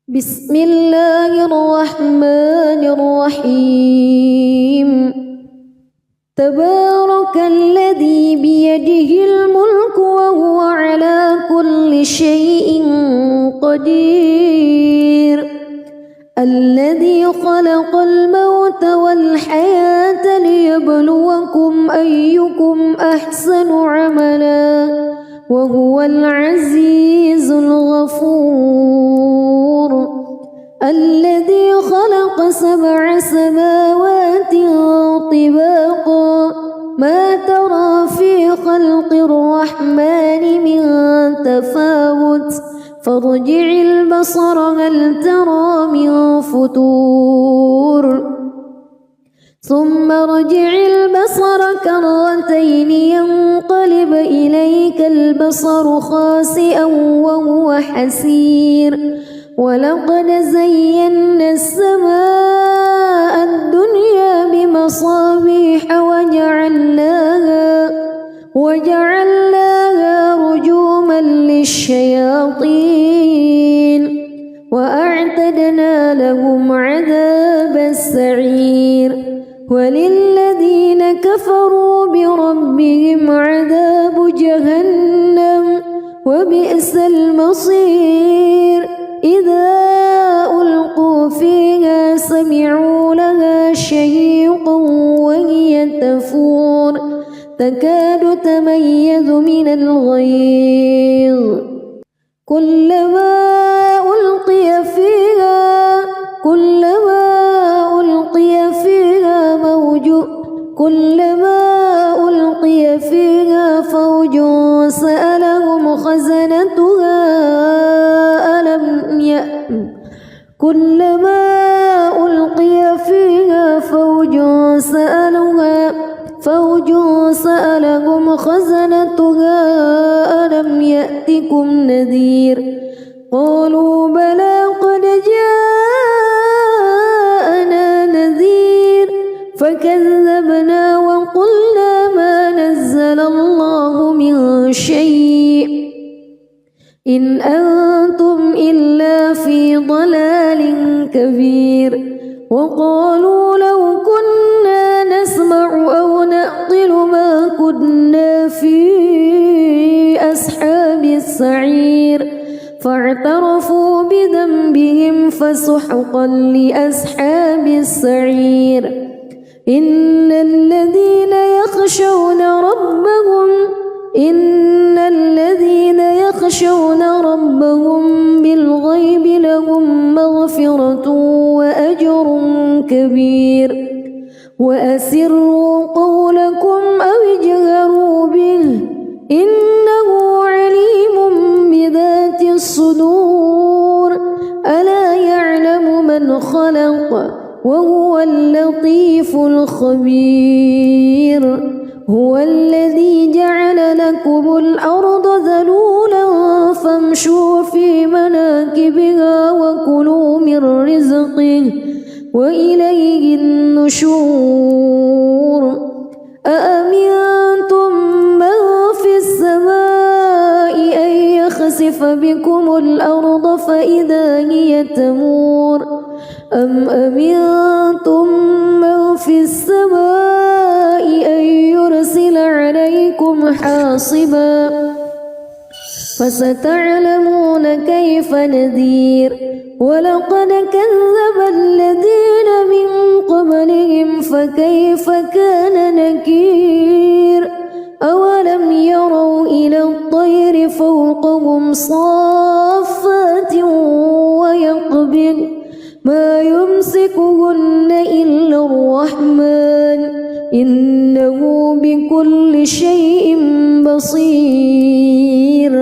بسم الله الرحمن الرحيم تبارك الذي بيده الملك وهو على كل شيء قدير الذي خلق الموت والحياة ليبلوكم أيكم أحسن عملا وهو العزيز الغفور الذي خلق 7 سماوات طباقا ما ترى في خلق الرحمن من تفاوت فارجع البصر هل ترى من فتور ثم ارجع البصر كرتين ينقلب إليك البصر خاسئا وهو حسير ولقد زينا السماء الدنيا بمصابيح وجعلناها رجوما للشياطين وأعتدنا لهم عذاب السعير وللذين كفروا بربهم عذاب جهنم وبئس المصير إذا ألقوا فيها سمعوا لها شهيقا وهي تفور تكاد تميز من الغيظ كلما ألقي فيها فوج سألهم خزنتها ألم يأتكم نذير قالوا بلى قد جاءنا نذير فكذبنا وقلنا ما نزل الله من شيء إن أنتم إلا في ضلال كبير وقالوا لو كنا نسمع أو نعقل ما كنا في أصحاب السعير فاعترفوا بذنبهم فسحقا لأصحاب السعير إن الذين يخشون ربهم بالغيب لهم مغفرة وأجر كبير وأسروا قولكم أو اجهروا به إنه عليم بذات الصدور ألا يعلم من خلق وهو اللطيف الخبير هو الذي جعل لكم الأرض ذلولا فامشوا في مناكبها وكلوا من رزقه وإليه النشور أأمنتم من في السماء أن يخسف بكم الأرض فإذا هي تمور أم أمنتم من في السماء أن يرسل عليكم حاصبا فستعلمون كيف نذير ولقد كذب الذين من قبلهم فكيف كان نكير أولم يروا إلى الطير فوقهم صافات ويقبض ما يمسكهن إلا الرحمن إنه بكل شيء بصير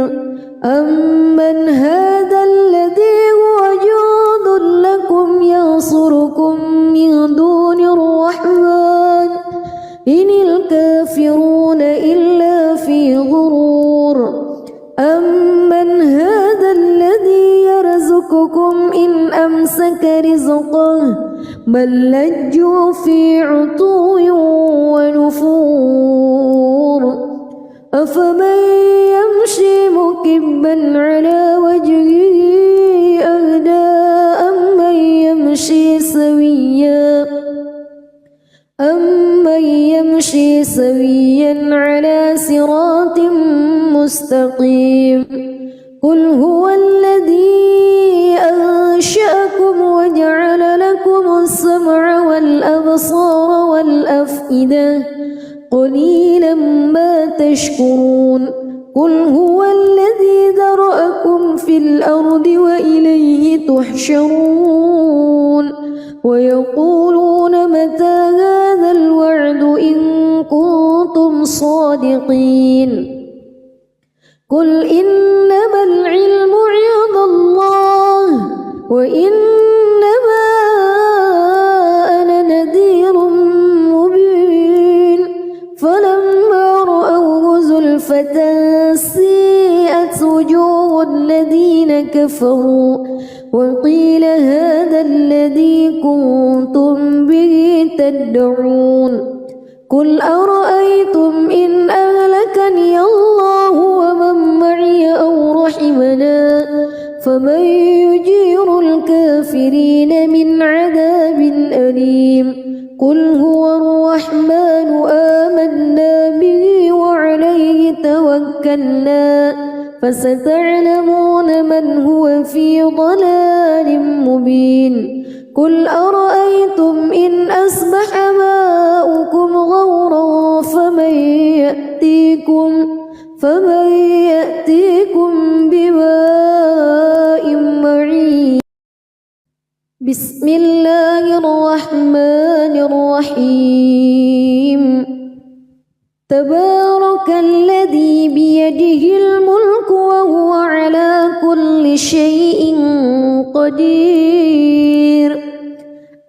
أمن هذا الذي هو جند لكم ينصركم من دون الرحمن إن الكافرون إلا في غرور أمن هذا الذي يرزقكم إن أمسك رزقه بل لجوا في عتو ونفور أفمن يمشي مكبا على وجهه أهدى سويا على صراط مستقيم قل هو الذي أنشأكم وجعل لكم السمع والأبصار والأفئدة قليلا ما تشكرون قل هو الذي ذرأكم في الأرض وإليه تحشرون ويقولون متى هذا الوعد إن كنتم صادقين قل إنما العلم عند الله وإنما أنا نذير مبين فلما رأوه زلفة سيئت وجوه الذين كفروا وقيل هذا الذي كنتم به تدعون قل أرأيتم إن أهلكني الله ومن معي أو رحمنا فمن يجير الكافرين من عذاب أليم قل هو الرحمن آمنا به وعليه توكلنا فستعلمون من هو في ضلال مبين قل أرأيتم إن أصبح ماؤكم غورا فمن يأتيكم بماء معين بسم الله الرحمن الرحيم تبارك الذي بيده الملك وهو على كل شيء قدير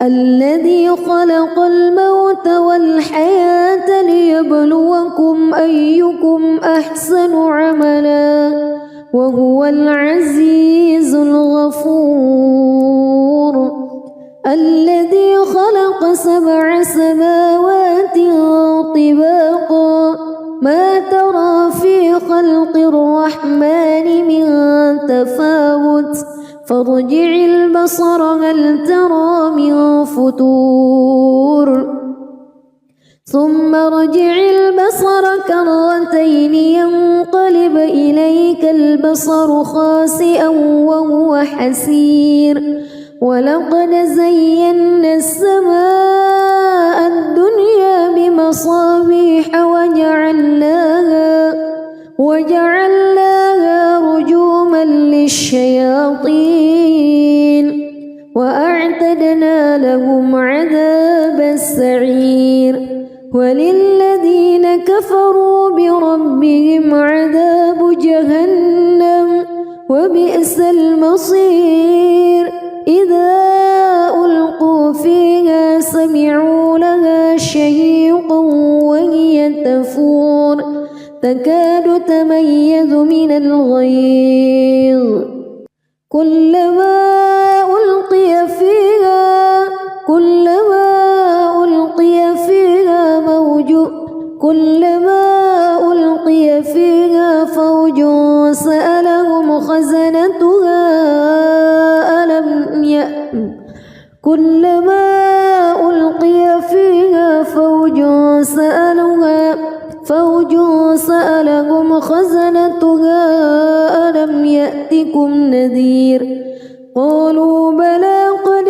الذي خلق الموت والحياة ليبلوكم أيكم أحسن عملا وهو العزيز الغفور الذي خلق 7 سماوات طباقا ما ترى في خلق الرحمن من تفاوت فارجع البصر هل ترى من فطور ثم ارجع البصر كرتين ينقلب إليك البصر خاسئا وهو حسير ولقد زينا السماء الدنيا بمصابيح وجعلناها رجوما للشياطين وأعتدنا لهم عذاب السعير وللذين كفروا بربهم عذاب جهنم وبئس المصير إذا ألقوا فيها سمعوا لها شهيقا وهي تفور تكاد تميز من الغيظ كلما ألقي فيها فوج سألهم خزنتها كلما ألقي فيها فوج سألهم خزنتها ألم يأتكم نذير قالوا بلى قد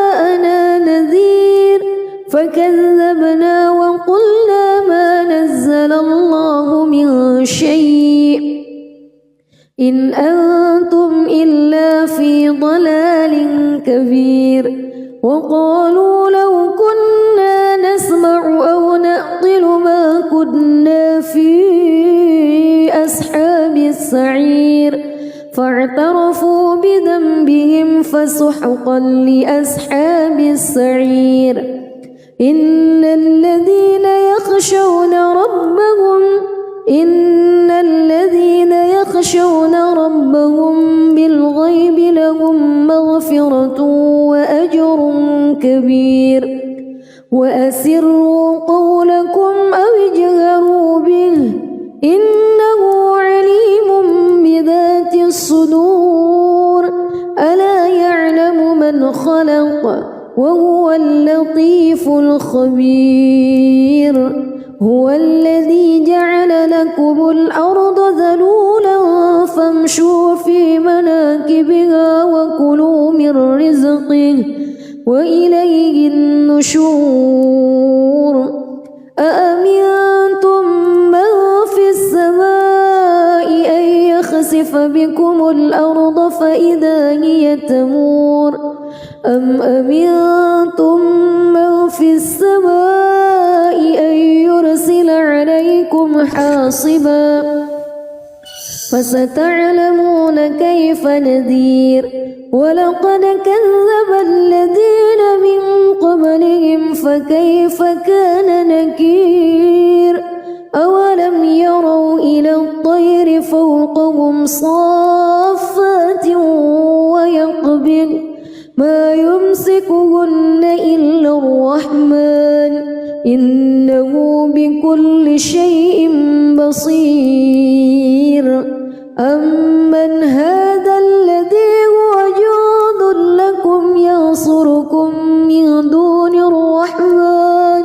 جاءنا نذير فكذبنا وقلنا ما نزل الله من شيء إن أنتم إلا في ضلال كبير وقالوا لو كنا نسمع أو نعقل ما كنا في أصحاب السعير فاعترفوا بذنبهم فسحقا لأصحاب السعير إن الذين يخشون ربهم بالغيب لهم مغفرة وأجر كبير وأسروا قولكم أو اجهروا به إنه عليم بذات الصدور ألا يعلم من خلق وهو اللطيف الخبير هو الذي جعل لكم الأرض ذلولا فامشوا في مناكبها وكلوا من رزقه وإليه النشور أأمنتم من في السماء أن يخسف بكم الأرض فإذا هي تمور أم أمنتم من في السماء أن يرسل عليكم حاصبا فستعلمون كيف نذير ولقد كذب الذين من قبلهم فكيف كان نكير أولم يروا إلى الطير فوقهم صافات ويقبض ما يمسكهن إلا الرحمن إنه بكل شيء بصير أمن هذا الذي هو جند لكم ينصركم من دون الرحمن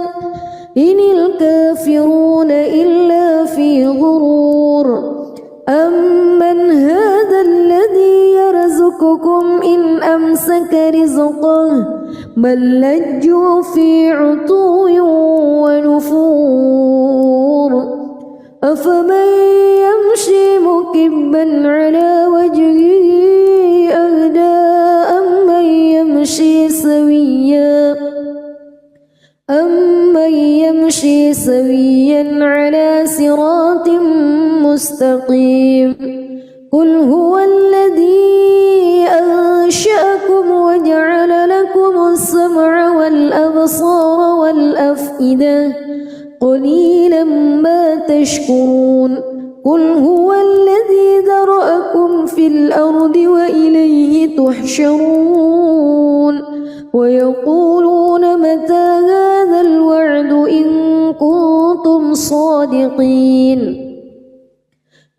إن الكافرون إلا في غرور أمن هذا الذي يرزقكم إن أمسك رزقه بل لجوا في عتو ونفور أفمن يمشي مكبا على وجهه أهدى أمن يمشي سويا على صراط مستقيم قل هو الذي أنشأكم وجعل لكم السمع والأبصار والأفئدة قليلا ما تشكرون قل هو الذي ذرأكم في الأرض وإليه تحشرون ويقولون متى هذا الوعد إن كنتم صادقين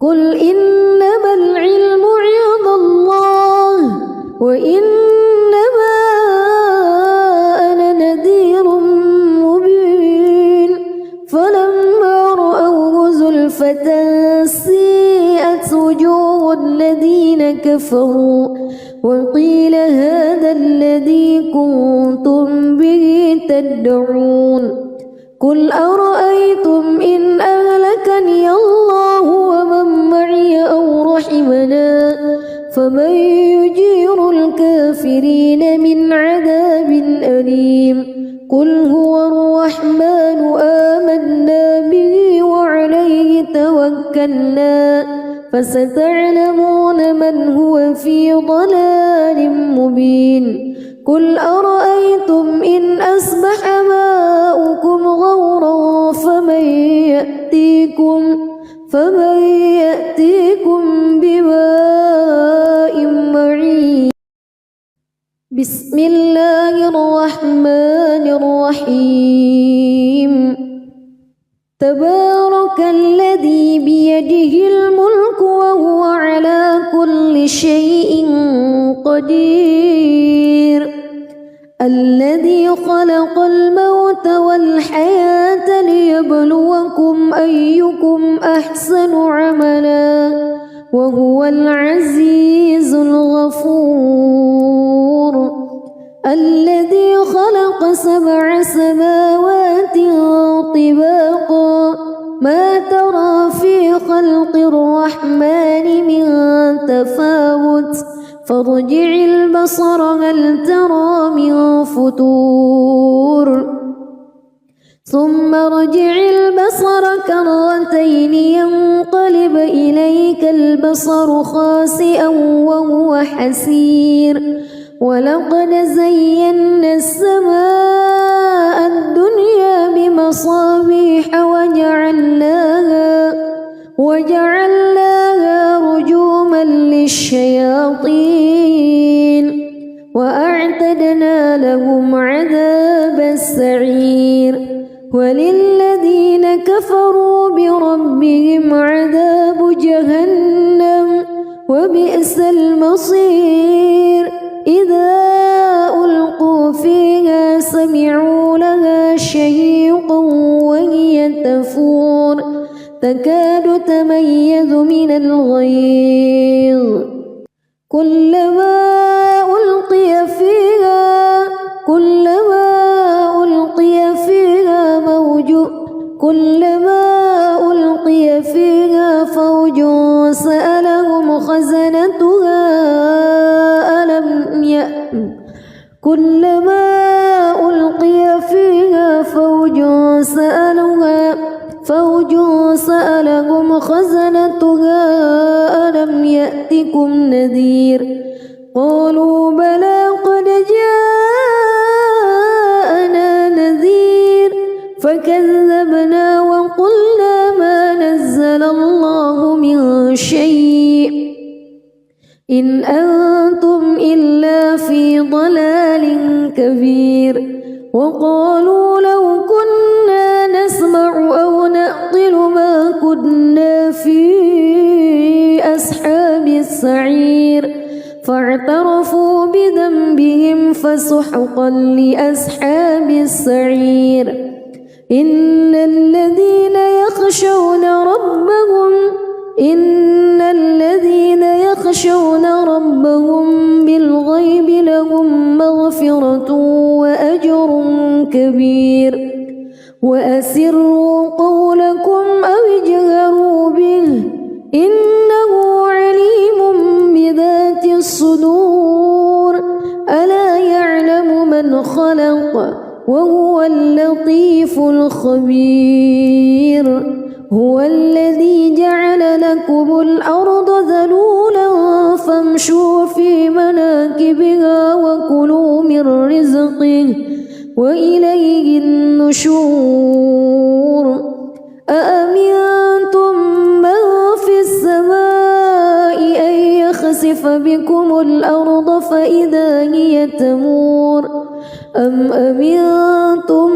قل إنما العلم عند الله وإنما أنا نذير مبين فلما رأوه زلفة سيئت وجوه الذين كفروا وقيل هذا الذي كنتم به تدعون قل أرأيتم إن أهلكني الله ومن معي أو رحمنا فمن يجير الكافرين من عذاب أليم قل هو الرحمن آمنا به وعليه توكلنا فستعلمون من هو في ضلال مبين قل أرأيتم إن أصبح ماؤكم غورا فمن يأتيكم بماء معين بسم الله الرحمن الرحيم تبارك الذي بيده الملك وهو على كل شيء قدير الذي خلق الموت والحياة ليبلوكم أيكم أحسن عملا وهو العزيز الغفور الذي خلق 7 سماوات طباقا ما ترى في خلق الرحمن من تفاوت فارجع البصر هل ترى من فتور ثم ارجع البصر كرتين ينقلب إليك البصر خاسئا وهو حسير ولقد زينا السماء الدنيا بمصابيح وجعلناها رجوما للشياطين وأعتدنا لهم عذاب السعير وللذين كفروا بربهم عذاب جهنم وبئس المصير إذا ألقوا فيها تكاد تميز من الغيظ كلما ألقي فيها فوج سألهم خزنتها ألم يأتكم نذير قالوا بلى قد جاءنا نذير فكذبنا وقلنا ما نزل الله من شيء إن أنتم إلا في ضلال كبير وقالوا لو كنا نسمع أو نعقل ما كنا في أصحاب السعير فاعترفوا بذنبهم فسحقا لأصحاب السعير إن الذين يخشون ربهم بالغيب لهم مغفرة وأجر كبير وأسروا قولكم أو اجهروا به إنه عليم بذات الصدور ألا يعلم من خلق وهو اللطيف الخبير هو الذي جعل لكم الأرض ذلولا فامشوا في مناكبها وكلوا من رزقه وإليه النشور أأمنتم من في السماء أن يخسف بكم الأرض فإذا هي تمور أم أمنتم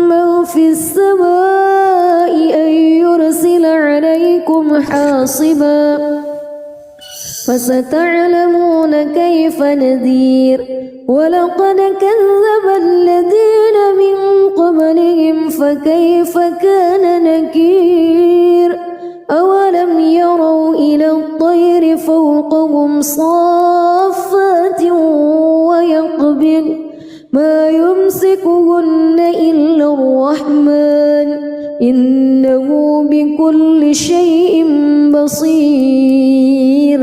من في السماء أن يرسل عليكم حاصبا فستعلمون كيف نذير ولقد كذب الذين من قبلهم فكيف كان نكير أولم يروا إلى الطير فوقهم صافات ويقبض ما يمسكهن إلا الرحمن إنه بكل شيء بصير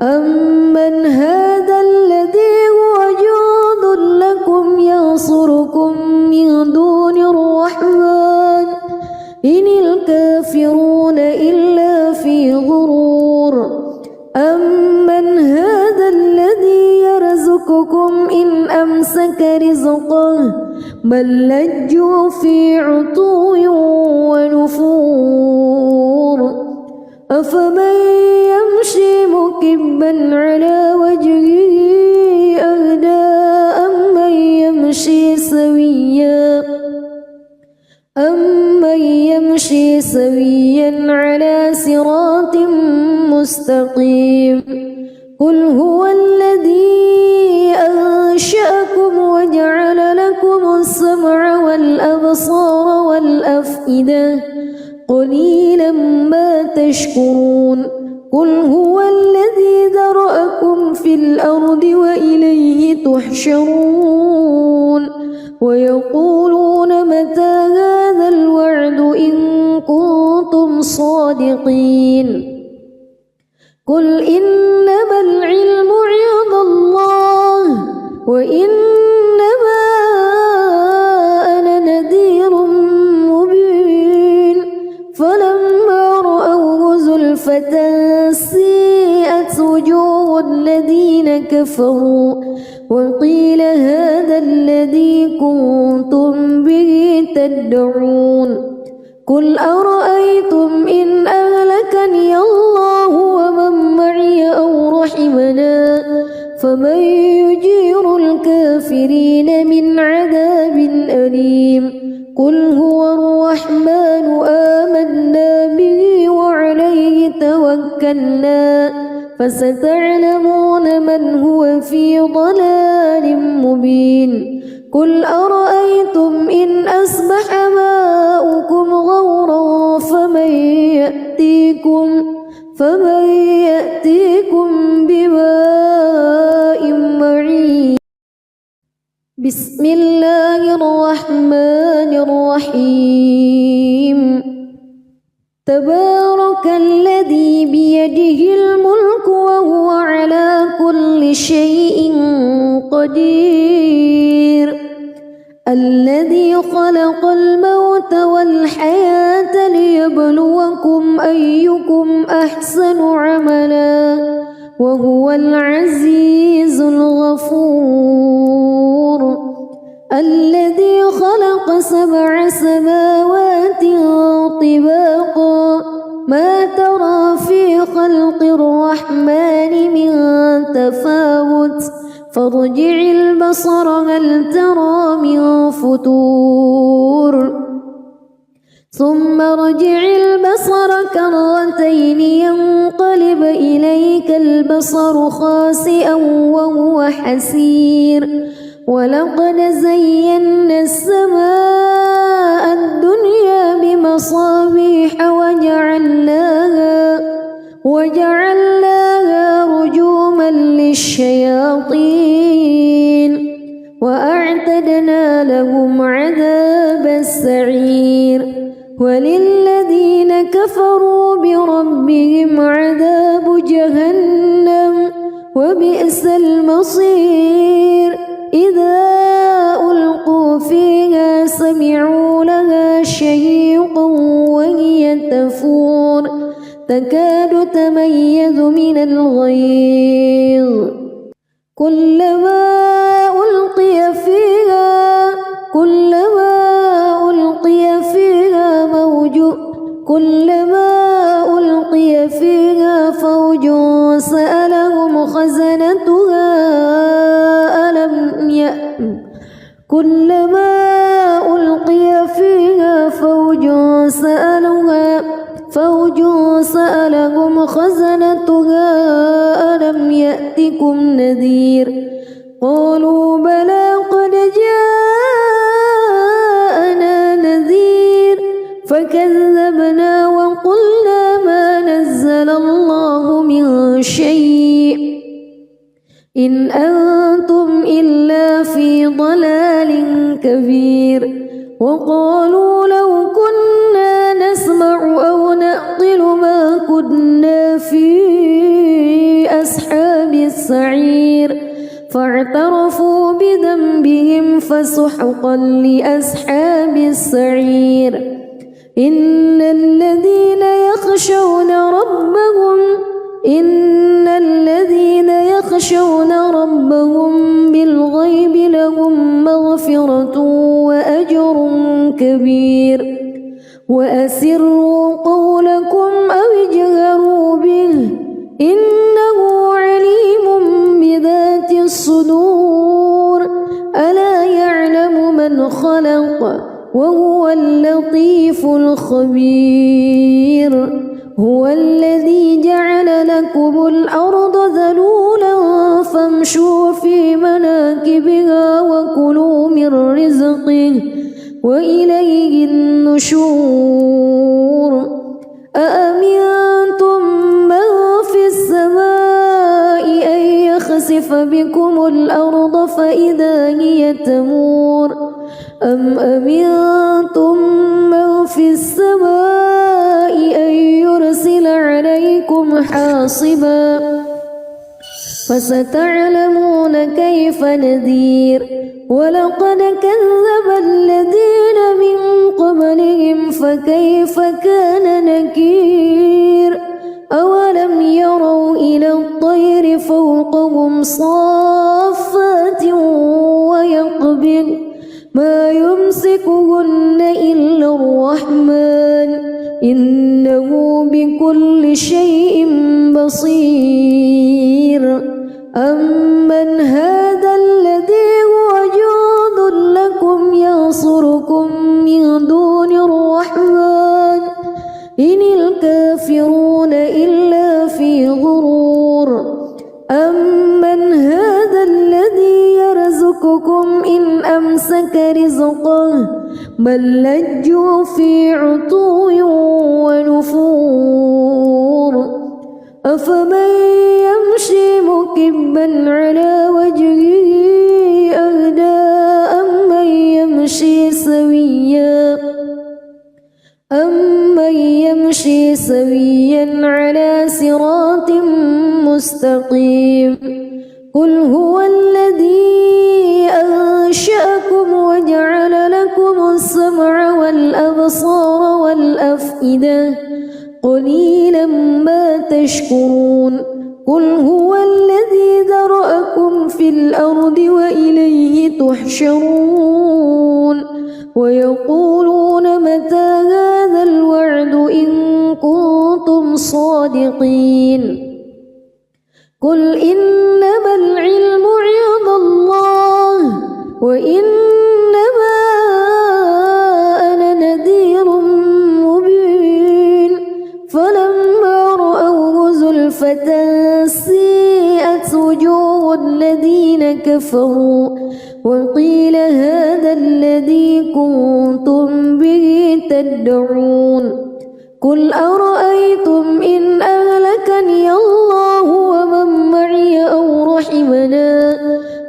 أمن هذا الذي هو جند لكم ينصركم من دون الرحمن إن الكافرون إلا في غرور أمن هذا الذي يرزقكم إن أمسك رزقه بل لجوا في عتو ونفور أفمن يمشي مكبا على وجهه أهدى أمن يمشي سويا على صراط مستقيم قل هو الذي أنشأكم وجعل لكم السمع والأبصار والأفئدة قليلا ما تشكرون قل هو الذي ذرأكم في الأرض وإليه تحشرون ويقولون متى هذا الوعد إن كنتم صادقين قل إنما العلم عند الله وإنما أنا نذير مبين فلما رأوه زلفة سيئت وجوه الذين كفروا وقيل هذا الذي كنتم به تدعون قل أرأيتم إن أهلكني الله ومن معي أو رحمنا فمن يجير الكافرين من عذاب أليم قل هو الرحمن آمنا به وعليه توكلنا فستعلمون من هو في ضلال مبين قل أرأيتم إن أصبح ماؤكم غورا بسم الله الرحمن الرحيم تبارك الذي بيده الملك وهو على كل شيء قدير الذي خلق الموت والحياة ليبلوكم أيكم أحسن عملا وهو العزيز الغفور الذي خلق 7 سماوات طباقا ما ترى في خلق الرحمن من تفاوت فارجع البصر هل ترى من فتور ثم ارجع البصر كرتين ينقلب إليك البصر خاسئا وهو حسير ولقد زينا السماء الدنيا بمصابيح وجعلناها رجوما للشياطين وأعتدنا لهم عذاب السعير وللذين كفروا بربهم عذاب جهنم وبئس المصير إذا ألقوا فيها سمعوا لها شهيقا وهي تفور تكاد تميز من الغيظ كلما ألقي فيها فوج سألهم خزنتها كلما ألقي فيها فوج سألهم خزنتها ألم يأتكم نذير قالوا بلى قد جاءنا نذير فكذبنا وقلنا ما نزل الله من شيء إن أنتم إلا في ضلال كبير وقالوا لو كنا نسمع أو نعقل ما كنا في أصحاب السعير فاعترفوا بذنبهم فسحقا لأصحاب السعير إن الذين يخشون ربهم بالغيب لهم مغفرة وأجر كبير وأسروا قولكم أو اجهروا به إنه عليم بذات الصدور ألا يعلم من خلق وهو اللطيف الخبير هو الذي جعل لكم الأرض ذلولا فامشوا في مناكبها وكلوا من رزقه وإليه النشور أأمنتم من في السماء أن يخسف بكم الأرض فإذا هي تمور أم أمنتم من في السماء أن يرسل عليكم حاصبا فستعلمون كيف نذير ولقد كذب الذين من قبلهم فكيف كان نكير أولم يروا إلى الطير فوقهم صافات ويقبض ما يمسكهن إلا الرحمن إنه بكل شيء بصير أمن هذا الذي هو جند لكم ينصركم من دون الرحمن إن الكافرون إلا في غرور أمن هذا الذي يرزقكم إن أمسك رزقه بل لجوا في عتو ونفور أفمن يمشي مكبا على وجهه أهدى أمن يمشي سويا على صراط مستقيم قل هو الذي أنشأكم وجعل لكم السمع والأبصار والأفئدة قليلا ما تشكرون قل هو الذي ذرأكم في الأرض وإليه تحشرون ويقولون متى هذا الوعد إن كنتم صادقين قل إنما العلم عند الله وإنما أنا نذير مبين فلما رأوه زلفة سيئت وجوه الذين كفروا وقيل هذا الذي كنتم به تدعون قل أرأيتم إن أهلكني الله ومن معي أو رحمنا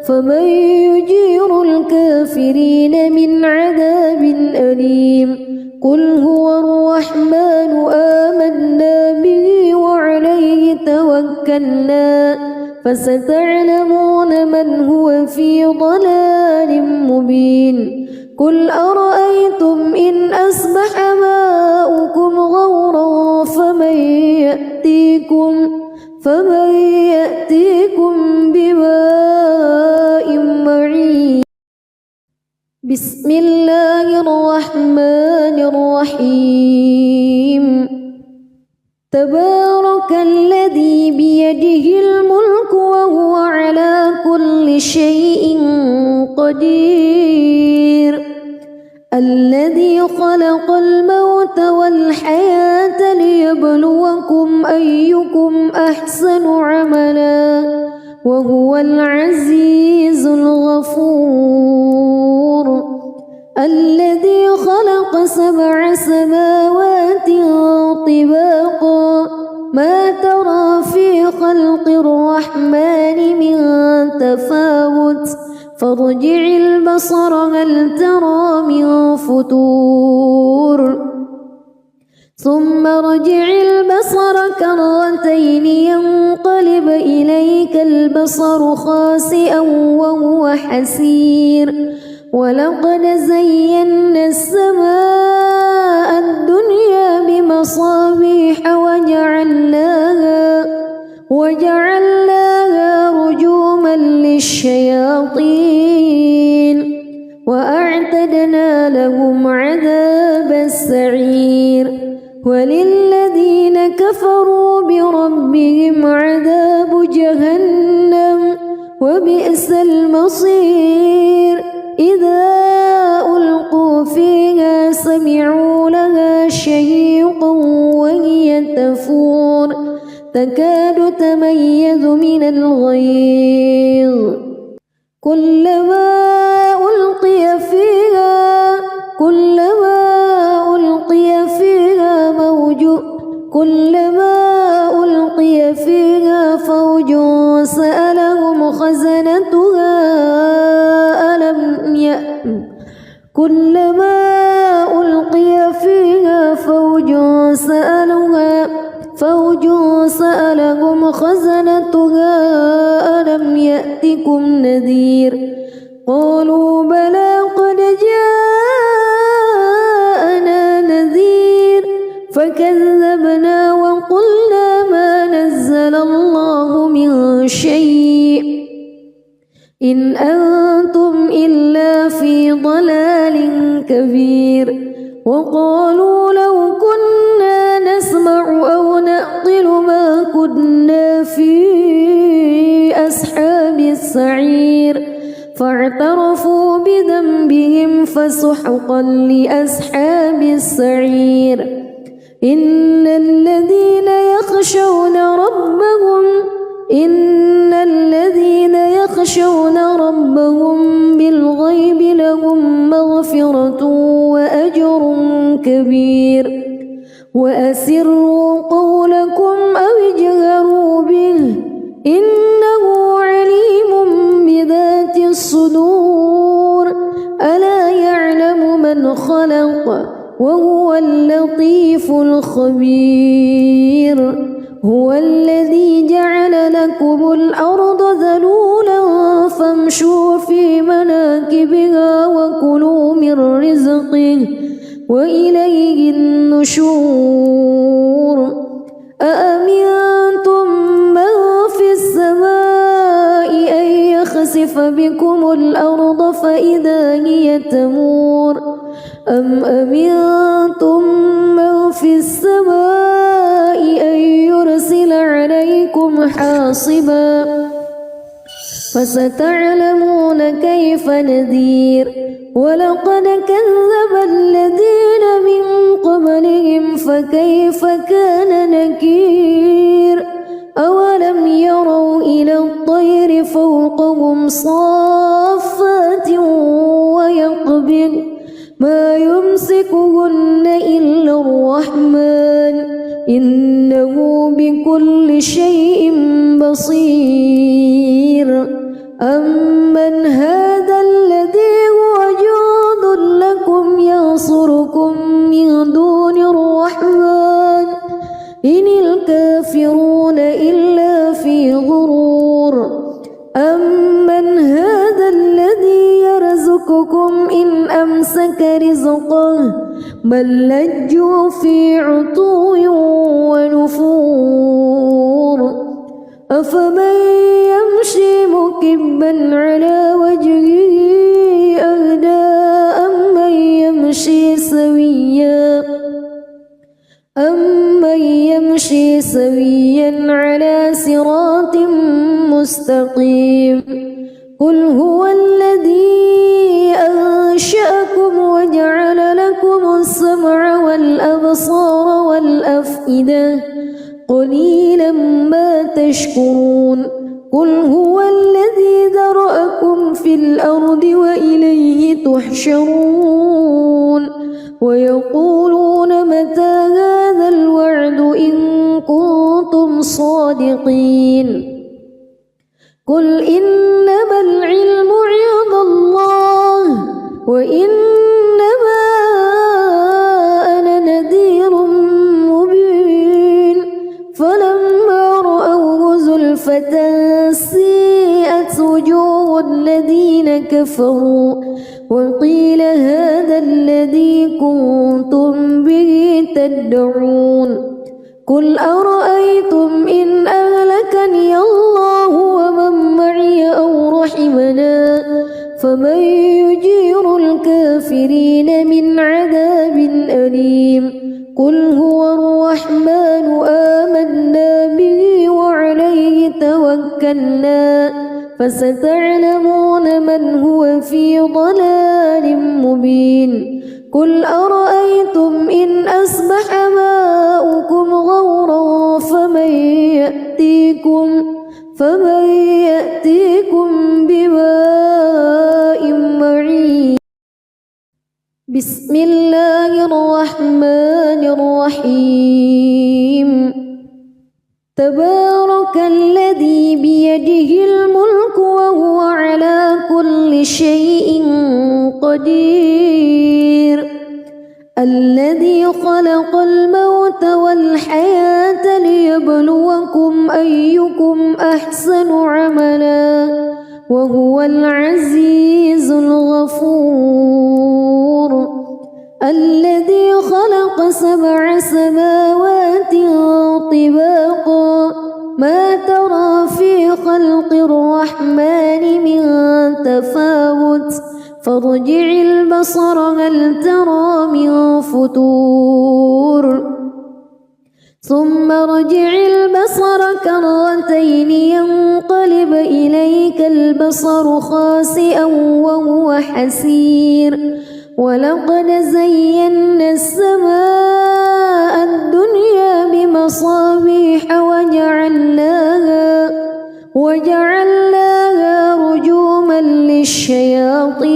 فمن يجير الكافرين من عذاب أليم قل هو الرحمن آمنا به وعليه توكلنا فستعلمون من هو في ضلال مبين قل أرأيتم إن أصبح ماؤكم غورا فمن يأتيكم بماء معين بسم الله الرحمن الرحيم تبارك الذي بيده الملك وهو على كل شيء قدير الذي خلق الموت والحياة ليبلوكم أيكم أحسن عملا وهو العزيز الغفور الذي خلق 7 سماوات طباقا ما ترى في خلق الرحمن من تفاوت فارجع البصر هل ترى من فتور ثم ارجع البصر كرتين ينقلب إليك البصر خاسئا وهو حسير ولقد زينا السماء الدنيا بمصابيح وجعلناها رجوما للشياطين وأعتدنا لهم عذاب السعير وللذين كفروا بربهم عذاب جهنم وبئس المصير إذا ألقوا فيها سمعوا لها شهيقا وهي تفور تكاد تميز من الغيظ كلما ألقي فيها فوج سألهم خزنتها ألم يأتكم نذير قالوا بلى قد جاءنا نذير فكذبنا وقلنا ما نزل الله من شيء إن أنتم إلا في ضلال كبير وقالوا لو كنا نسمع أو نعقل ما كنا في أصحاب السعير فاعترفوا بذنبهم فسحقا لأصحاب السعير إن الذين يخشون ربهم بالغيب لهم مغفرة وأجر كبير وأسروا قولكم أو اجهروا به إنه عليم بذات الصدور ألا يعلم من خلق وهو اللطيف اللطيف الخبير هو الذي جعل لكم الأرض ذلولا فامشوا في مناكبها وكلوا من رزقه وإليه النشور أأمنتم من في السماء أن يخسف بكم الأرض فإذا هي تمور أم أمنتم من في السماء أن يرسل عليكم حاصبا فستعلمون كيف نذير ولقد كذب الذين من قبلهم فكيف كان نكير أولم يروا إلى الطير فوقهم صافات ويقبض ما يمسكهن إلا الرحمن إنه بكل شيء بصير أمن هذا الذي هو جند لكم ينصركم من دون الرحمن إن الكافرون إلا في غرور أمن هذا الذي يرزقكم إن أمسك رزقه بل لجوا في عتو ونفور أفمن يمشي مكبا على وجهه أهدى أمن يمشي سويا على صراط مستقيم قل هو الذي أنشأكم وجعل لكم السمع والأبصار والأفئدة قليلا ما تشكرون قل هو الذي ذرأكم في الأرض وإليه تحشرون ويقولون متى هذا الوعد إن كنتم صادقين قل إنما العلم عند الله وإنما أنا نذير مبين فلما رأوه زلفة سيئت وجوه الذين كفروا وقيل هذا الذي كنتم به تدعون قل أرأيتم إن أهلكني الله ومن معي أو رحمنا فمن يجير الكافرين من عذاب أليم قل هو الرحمن آمنا به وعليه توكلنا فستعلمون من هو في ضلال مبين قل أرأيتم إن أصبح ماؤكم غورا فمن يأتيكم بماء معين بسم الله الرحمن الرحيم تبارك الذي بيده الملك وهو على كل شيء قدير الذي خلق الموت والحياة ليبلوكم أيكم أحسن عملا وهو العزيز الغفور الذي خلق 7 سماوات طباقا ما ترى في خلق الرحمن من تفاوت فارجع البصر هل ترى من فطور ثم ارجع البصر كرتين ينقلب إليك البصر خاسئا وهو حسير ولقد زينا السماء الدنيا بمصابيح وجعلناها رجوما للشياطين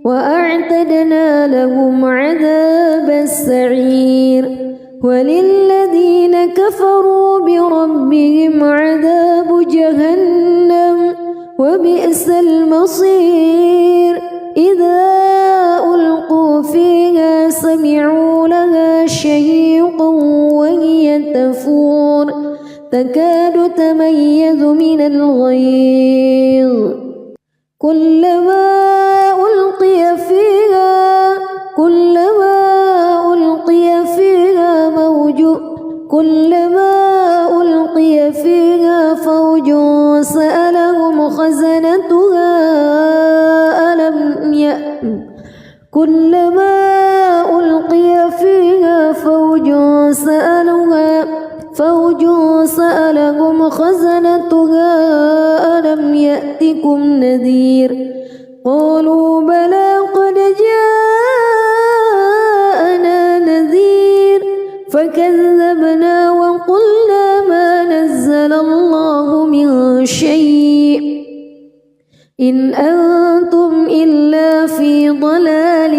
وأعتدنا لهم عذاب السعير وللذين كفروا بربهم عذاب جهنم وبئس المصير إذا ألقوا فيها سمعوا يتميز من الغيظ كلما ألقي فيها فوج سألهم خزنتها ألم يأتكم نذير قالوا بلى قد جاءنا نذير فكذبنا وقلنا ما نزل الله من شيء إن أنتم إلا في ضلال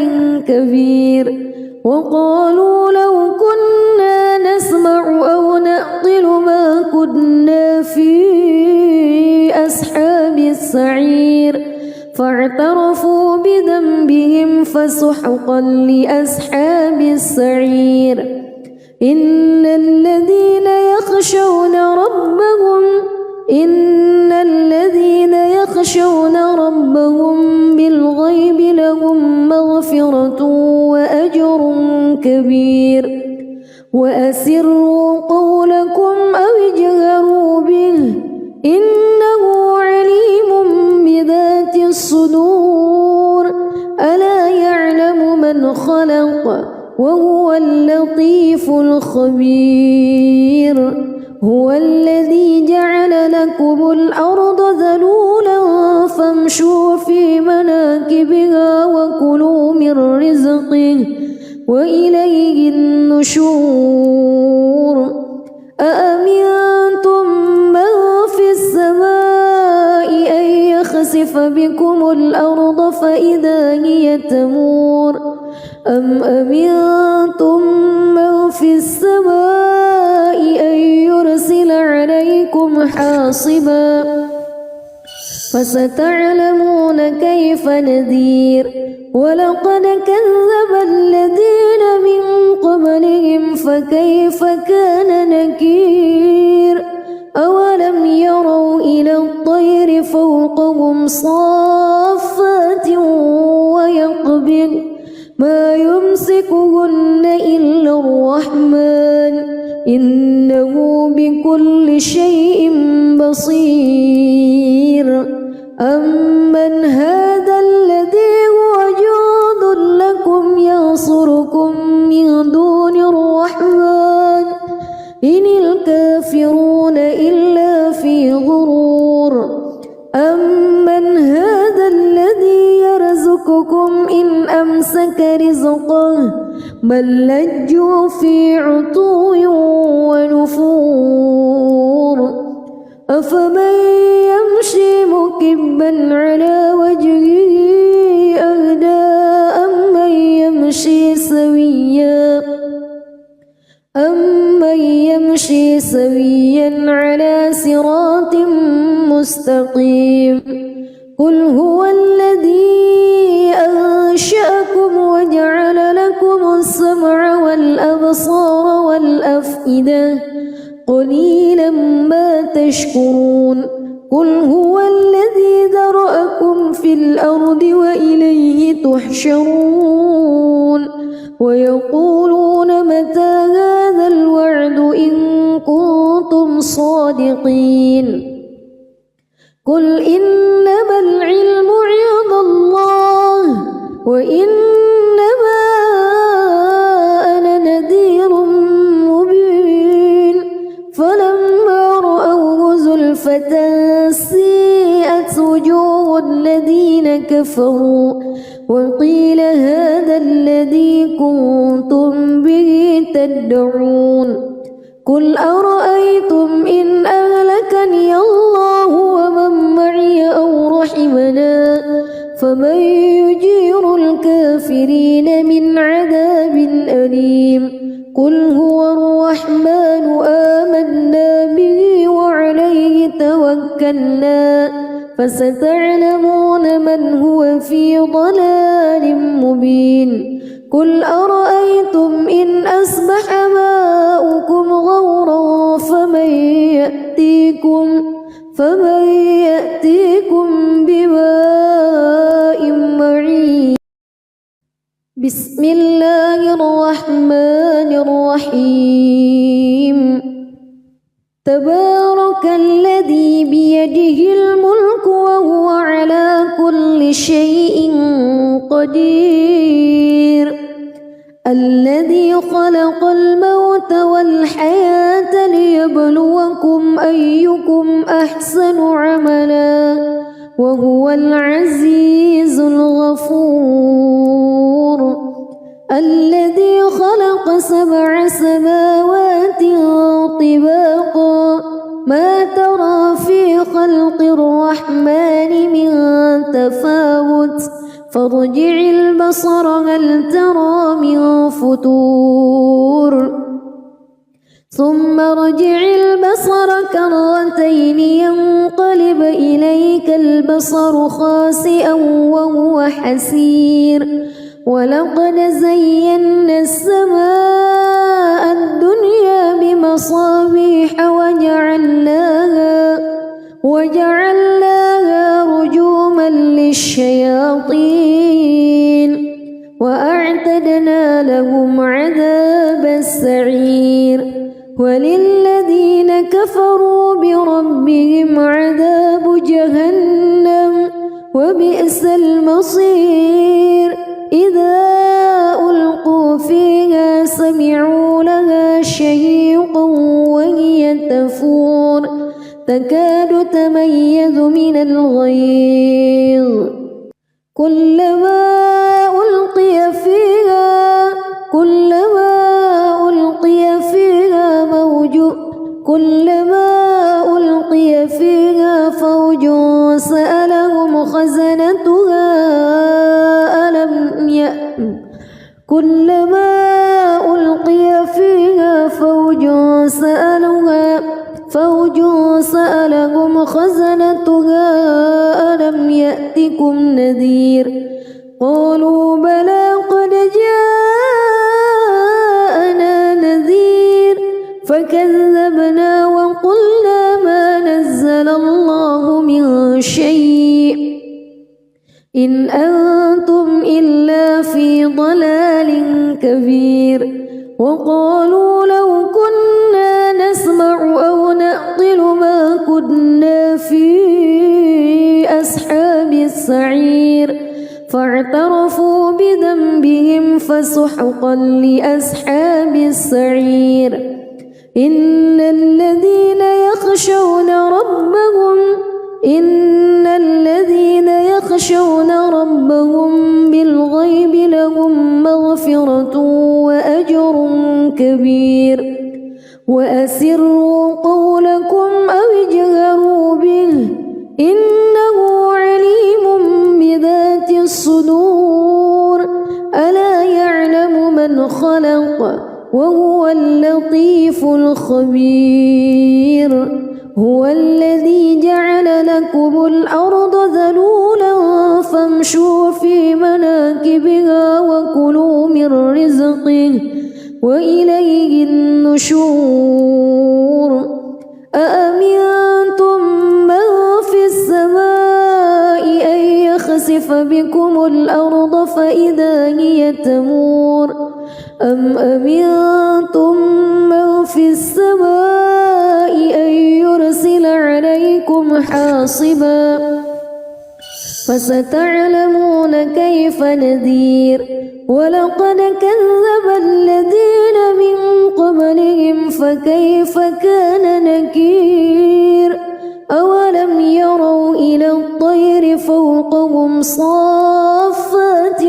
كبير وقالوا لو كنا نسمع أو نعقل ما كنا في أصحاب السعير فاعترفوا بذنبهم فسحقا لأصحاب السعير إن الذين يخشون ربهم بالغيب لهم مغفرة وأجر كبير وأسروا قولكم أو اجهروا به إنه عليم بذات الصدور ألا يعلم من خلق وهو اللطيف الخبير هو الذي جعل لكم الأرض ذلولا فامشوا في مناكبها وكلوا من رزقه وإليه النشور أأمنتم من في السماء أن يخسف بكم الأرض فإذا هي تمور أم أمنتم من في السماء أن يرسل عليكم حاصبا فستعلمون كيف نذير ولقد كذب الذين من قبلهم فكيف كان نكير أولم يروا إلى الطير فوقهم صافات ويقبض ما يمسكهن إلا الرحمن إنه بكل شيء بصير أمن هذا الذي هو جند لكم ينصركم من دون الرحمن إن الكافرون إلا في غرور أمن هذا الذي يرزقكم إن أمسك رزقه بل لجوا في عتو ونفور أفمن يمشي مكبا على وجهه أهدى أمن يمشي سويا على صراط مستقيم قل هو الذي أنشأكم وجعل لكم السمع والأبصار والأفئدة قليلا ما تشكرون قل هو الذي ذرأكم في الأرض وإليه تحشرون ويقولون متى هذا الوعد إن كنتم صادقين قل إنما العلم عند الله وإنما أنا نذير مبين فلما رأوه زلفة سيئت وجوه الذين كفروا وقيل هذا الذي كنتم به تدعون قل أرأيتم إن أهلكني الله ومن معي أو رحمنا فمن يجير الكافرين من عذاب أليم قل هو الرحمن آمنا به وعليه توكلنا فستعلمون من هو في ضلال مبين قل أرأيتم إن أصبح ماؤكم غورا فمن يأتيكم بماء معين. بسم الله الرحمن الرحيم. تبارك الذي بيده الملك وهو على كل شيء قدير. الذي خلق الموت والحياة ليبلوكم أيكم أحسن عملا وهو العزيز الغفور. الذي خلق 7 سماوات طباقا ما ترى في خلق الرحمن من تفاوت فارجع البصر هل ترى من فتور ثم ارجع البصر كرتين ينقلب إليك البصر خاسئا وهو حسير. ولقد زينا السماء الدنيا بمصابيح وجعلناها رجوما للشياطين وأعتدنا لهم عذاب السعير. وللذين كفروا بربهم عذاب جهنم وبئس المصير. إذا ألقوا فيها سمعوا لها شهيقا وهي تفور تكاد تميز من الغيظ. كلما ألقي فيها فوج سألهم خزنتها ألم يأتكم نذير. قالوا بلى قد جاءنا نذير فكذبنا وقلنا ما نزل الله من شيء إن أنتم إلا في ضلال كبير. وقالوا لو كنا نسمع أو نعقل ما كنا في أصحاب السعير فاعترفوا بذنبهم فسحقا لأصحاب السعير. إن الذين يخشون ربهم بالغيب لهم مغفرة وأجر كبير. وأسروا قولكم أو اجهروا به إنه عليم بذات الصدور. ألا يعلم من خلق وهو اللطيف الخبير. هو الذي جعل لكم الأرض ذلولا فامشوا في مناكبها وكلوا من رزقه وإليه النشور. أأمنتم من في السماء أن يخسف بكم الأرض فإذا هي تمور أم أمنتم من في السماء أن يرسل عليكم حاصبا فستعلمون كيف نذير. ولقد كذب الذين من قبلهم فكيف كان نكير. أولم يروا إلى الطير فوقهم صافات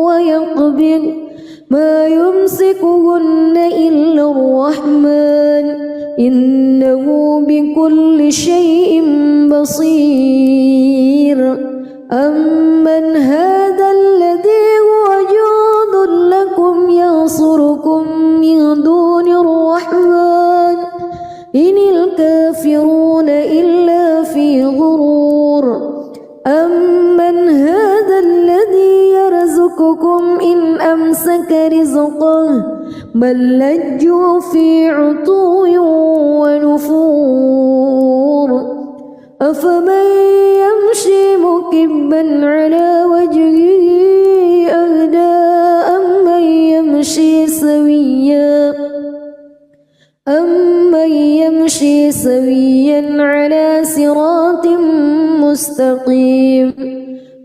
ويقبض ما يمسكهن إلا الرحمن إنه بكل شيء بصير. أمن هذا الذي هو جند لكم ينصركم من دون الرحمن إن الكافرون إلا في غرور. أمن هذا الذي يرزقكم إن أمسك رزقه بل لجوا في عتو ونفور أفمن يمشي مكبا على وجهه أهدى أمن يمشي سويا على صراط مستقيم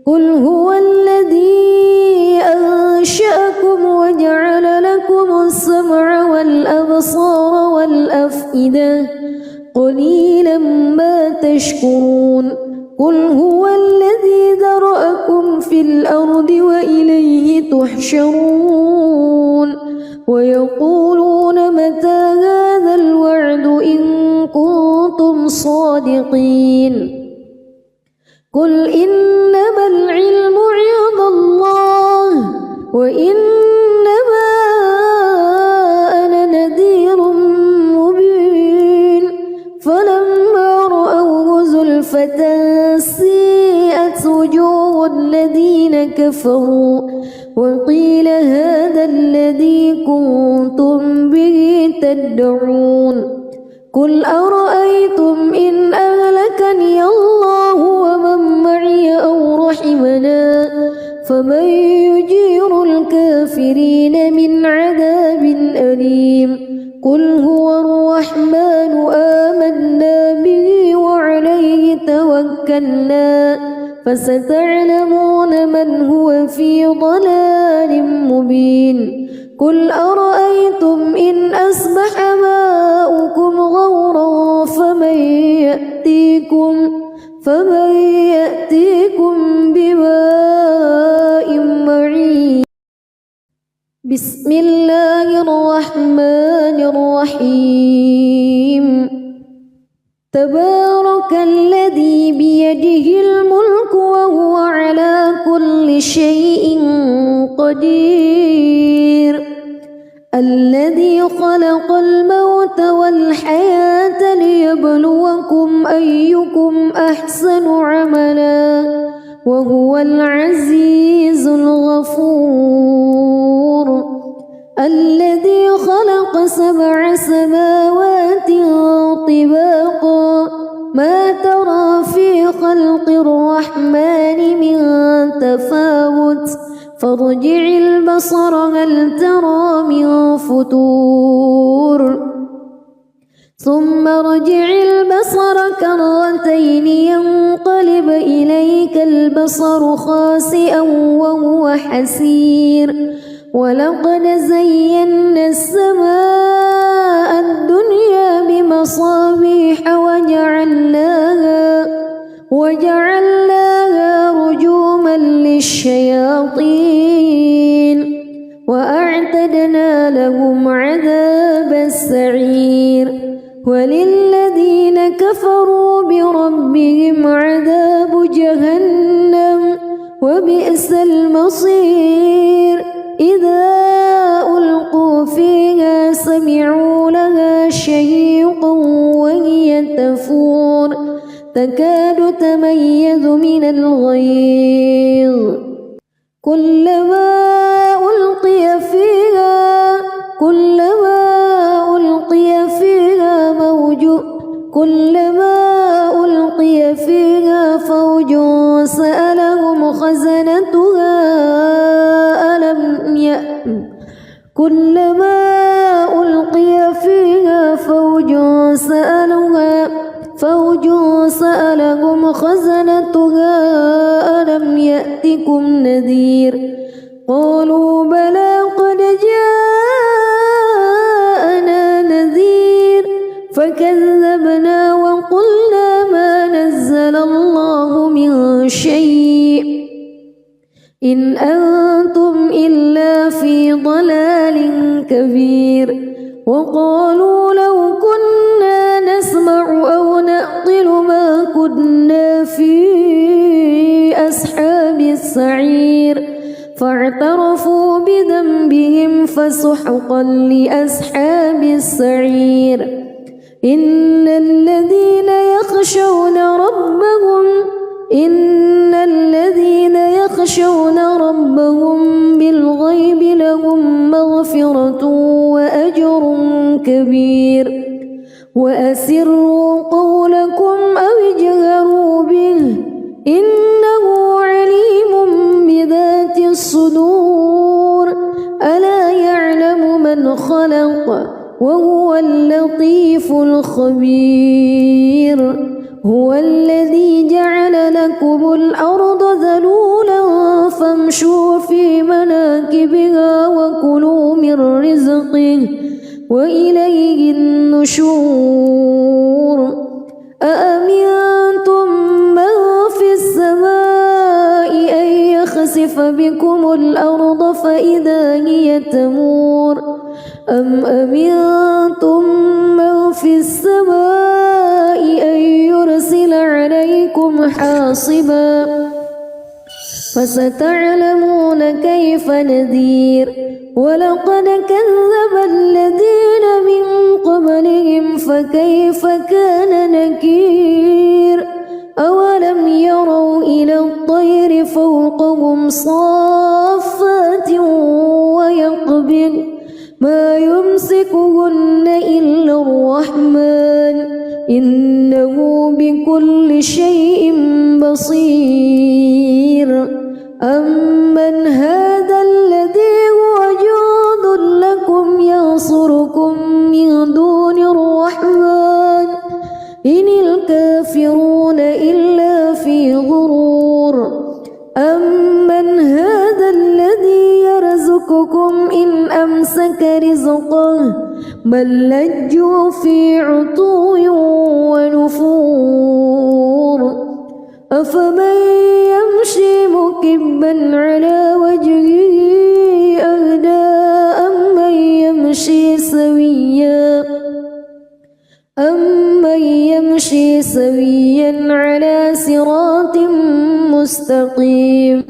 قل هو الذي أنشأكم وجعل لكم السمع والأبصار والأفئدة قليلا ما تشكرون قل هو الذي ذرأكم في الأرض وإليه تحشرون ويقولون متى هذا الوعد إن كنتم صادقين قل إنما العلم عند الله وإنما أنا نذير مبين فلما رأوه زلفة سيئت وجوه الذين كفروا وقيل هذا الذي كنتم به تدعون قل أرأيتم إن أهلكني الله ومن معي أو رحمنا فمن يجير الكافرين من عذاب أليم قل هو الرحمن آمنا به وعليه توكلنا فستعلمون من هو في ضلال مبين قل أرأيتم إن أصبح ماؤكم غورا فمن يأتيكم بماء معين بسم الله الرحمن الرحيم تبارك الذي بيده الملك وهو على كل شيء قدير الذي خلق الموت والحياة ليبلوكم أيكم أحسن عملا وهو العزيز الغفور الذي خلق 7 سماوات طباقا ما ترى في خلق الرحمن من تفاوت فارجع البصر هل ترى من فتور ثم ارجع البصر كرتين ينقلب إليك البصر خاسئا وهو حسير ولقد زينا السماء الدنيا بمصابيح وجعلناها رجوما للشياطين وأعتدنا لهم عذاب السعير وللذين كفروا بربهم عذاب جهنم وبئس المصير إذا ألقوا فيها سمعوا لها شهيقا وهي تفور تكاد تميز من الغيظ كلما ألقي فيها فوج سألهم خزنتها كلما ألقي فيها فوج سألهم خزنتها ألم يأتكم نذير قالوا بلى قد جاءنا نذير فكذبنا وقلنا ما نزل الله من شيء إن أنتم إلا في ضلال كبير وقالوا لو كنا نسمع أو نعقل ما كنا في أصحاب السعير فاعترفوا بذنبهم فسحقا لأصحاب السعير إن الذين يخشون ربهم بالغيب لهم مغفرة كبير وأسروا قولكم أو اجهروا به إنه عليم بذات الصدور ألا يعلم من خلق وهو اللطيف الخبير هو الذي جعل لكم الأرض ذلولا فامشوا في مناكبها وكلوا من رزقه وإليه النشور أأمنتم من في السماء أن يخسف بكم الأرض فإذا هي تمور أم أمنتم من في السماء أن يرسل عليكم حاصبا فستعلمون كيف نذير ولقد كذب الذين من قبلهم فكيف كان نكير أولم يروا إلى الطير فوقهم صافات ويقبض ما يمسكهن إلا الرحمن إنه بكل شيء بصير أمن هذا الذي هو جند لكم ينصركم من دون الرحمن إن الكافرون إلا في غرور أمن هذا الذي يرزقكم إن أمسك رزقه بل لجوا في عتو ونفور أفمن يمشي مكبا على وجهه أهدى أمن يمشي سويا على صراط مستقيم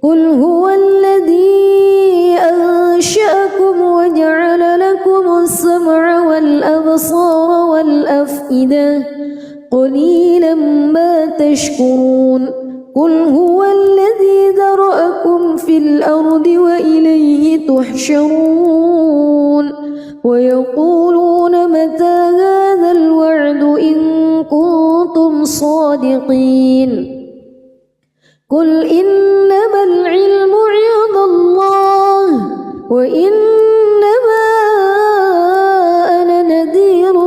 قل هو الذي أنشأكم وجعل لكم السمع والأبصار والأفئدة قليلا ما تشكرون قل هو الذي ذرأكم في الأرض وإليه تحشرون ويقولون متى هذا الوعد إن كنتم صادقين قل إنما العلم عند الله وإنما أنا نذير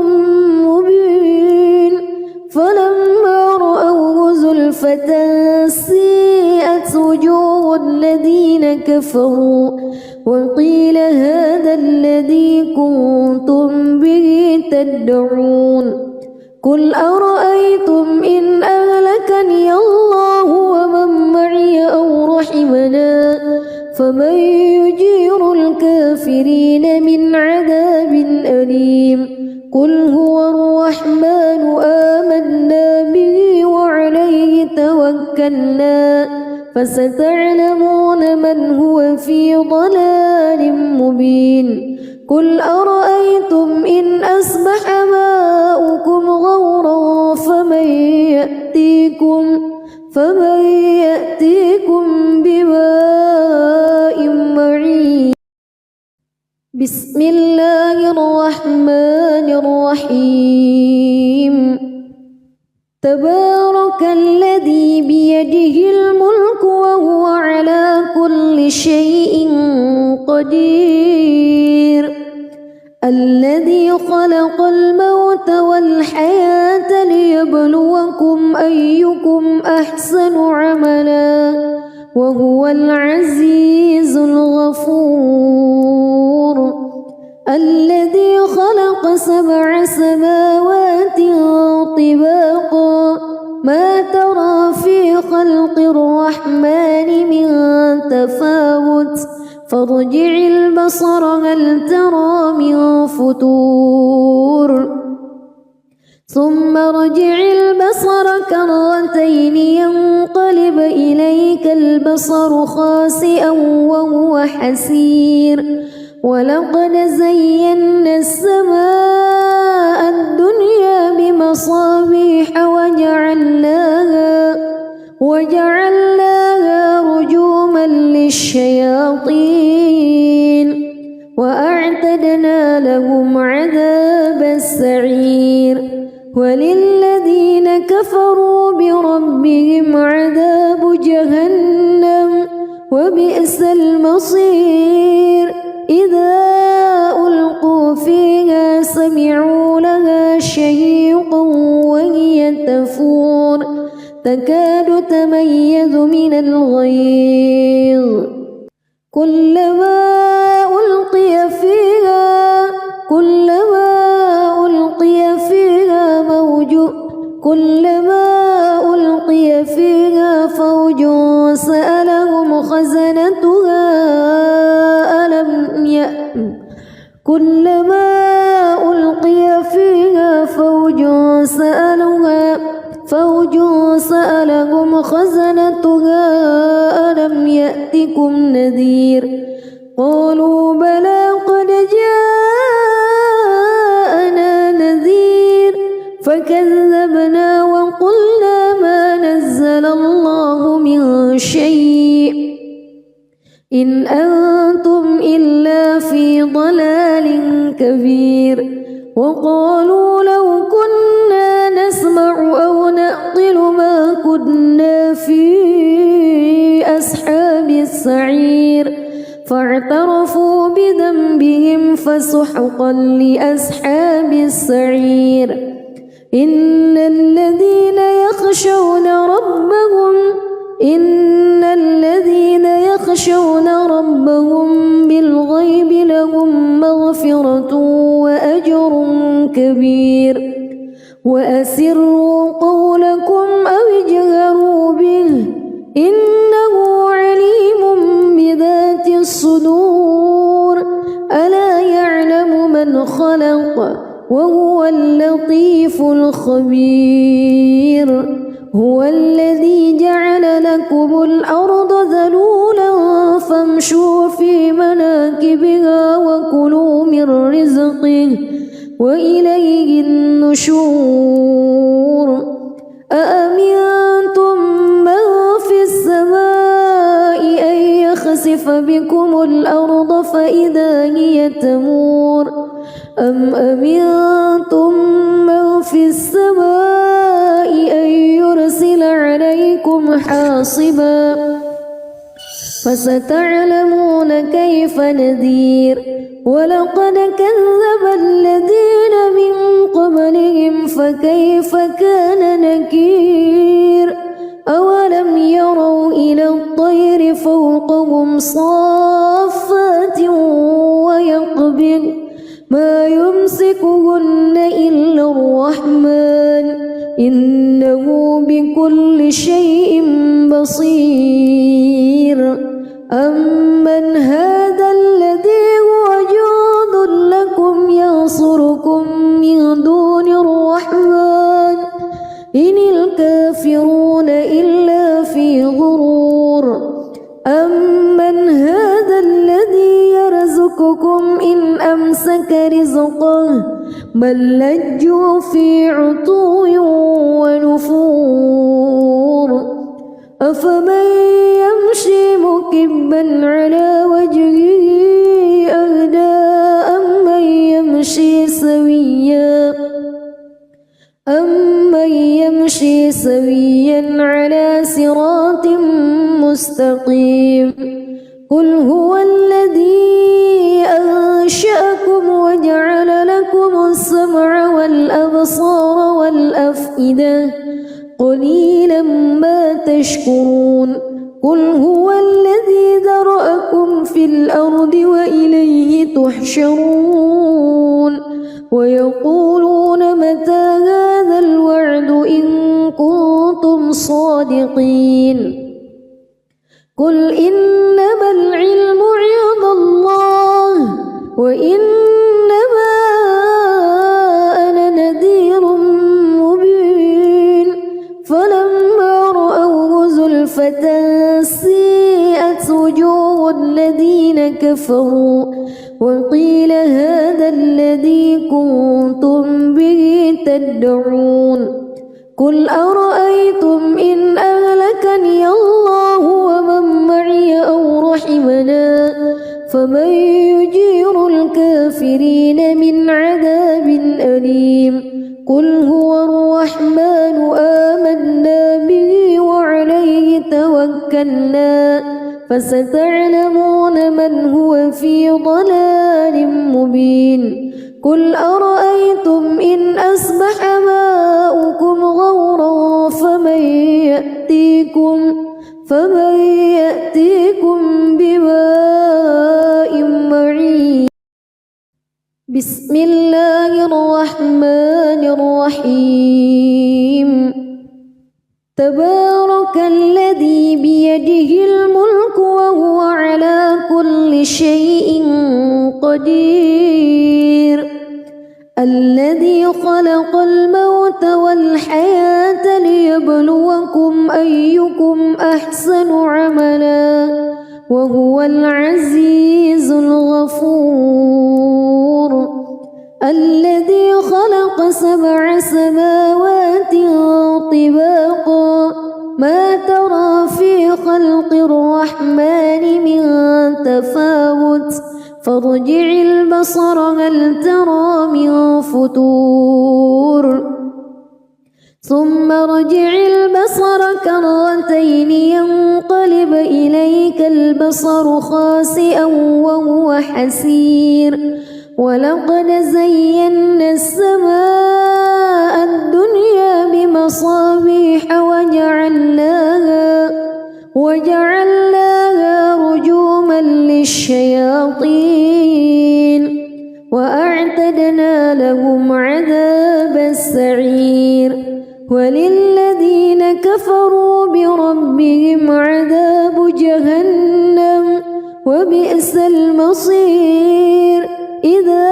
مبين فلما رأوه زلفة سيئت وجوه الذين كفروا وقيل هذا الذي كنتم به تدعون قل أرأيتم إن أهلكني الله ومن معي أو رحمنا فمن يجير الكافرين من عذاب أليم قل هو الرحمن آمنا به وعليه توكلنا فستعلمون من هو في ضلال مبين قل أرأيتم إن أصبح ماؤكم غورا فمن يأتيكم بماء معين بسم الله الرحمن الرحيم تبارك الذي بيده الملك وهو على كل شيء قدير الذي خلق الموت والحياة ليبلوكم أيكم أحسن عملا وهو العزيز الغفور الذي خلق 7 سماوات طباقا ما ترى في خلق الرحمن من تفاوت فارجع البصر هل ترى من فتور ثم ارجع البصر كرتين ينقلب إليك البصر خاسئا وهو حسير ولقد زينا السماء الدنيا بمصابيح وجعلناها رجوما للشياطين وأعتدنا لهم عذابا وللذين كفروا بربهم عذاب جهنم وبئس المصير إذا ألقوا فيها سمعوا لها شهيقا وهي تفور تكاد تميز من الغيظ كلما ألقي فيها فوج سألهم خزنتها ألم يأتكم نذير قالوا بلى قد جاءنا نذير فكذبنا وقلنا ما نزل الله من شيء إن أنتم إلا في ضلال كبير وقالوا لو كنا نسمع أو نعقل ما كنا في أصحاب السعير فاعترفوا بذنبهم فسحقا لأصحاب السعير إن الذين يخشون ربهم بالغيب لهم مغفرة وأجر كبير وأسروا قولكم أو اجهروا به إنه عليم بذات الصدور ألا يعلم من خلق وهو اللطيف الخبير هو الذي جعل لكم الأرض ذلولا فامشوا في مناكبها وكلوا من رزقه وإليه النشور أأمنتم من في السماء أن يخسف بكم الأرض فإذا هي تمور أم أمنتم من في السماء أن يرسل عليكم حاصبا فستعلمون كيف نذير ولقد كذب الذين من قبلهم فكيف كان نكير أولم يروا إلى الطير فوقهم صافات ويقبض ما يمسكهن إلا الرحمن إنه بكل شيء بصير أمن هذا الذي هو جند لكم ينصركم من دون الرحمن إن الكافرون إلا في غرور أمن هذا الذي يرزقكم إن أمسك رزقه بل لجوا في عتو ونفور أفمن يمشي مكبا على وجهه أهدى أمن يمشي سويا على صراط مستقيم قل هو الذي أنشأكم وجعل لكم السمع والأبصار والأفئدة قليلا ما تشكرون قل هو الذي ذرأكم في الأرض وإليه تحشرون ويقولون متى هذا الوعد إن كنتم صادقين قل إنما العلم عند الله وإنما أنا نذير مبين فلما رأوه زلفة سيئت وجوه الذين كفروا وقيل هذا الذي كنتم به تدعون قل أرأيتم إن أهلكني الله ومن معي أو رحمنا فمن يجير الكافرين من عذاب أليم قل هو كلا فستعلمون من هو في ضلال مبين قل أرأيتم إن أصبح ماؤكم غورا فمن يأتيكم بماء معين. بسم الله الرحمن الرحيم تبارك الذي بيده الملك وهو على كل شيء قدير الذي خلق الموت والحياة ليبلوكم أيكم أحسن عملا وهو العزيز الغفور الذي خلق 7 سماوات طباقا ما ترى في خلق الرحمن من تفاوت فارجع البصر هل ترى من فتور ثم ارجع البصر كرتين ينقلب إليك البصر خاسئا وهو حسير ولقد زينا السماء الدنيا بمصابيح وجعلناها رجوما للشياطين وأعتدنا لهم عذاب السعير وللذين كفروا بربهم عذاب جهنم وبئس المصير إذا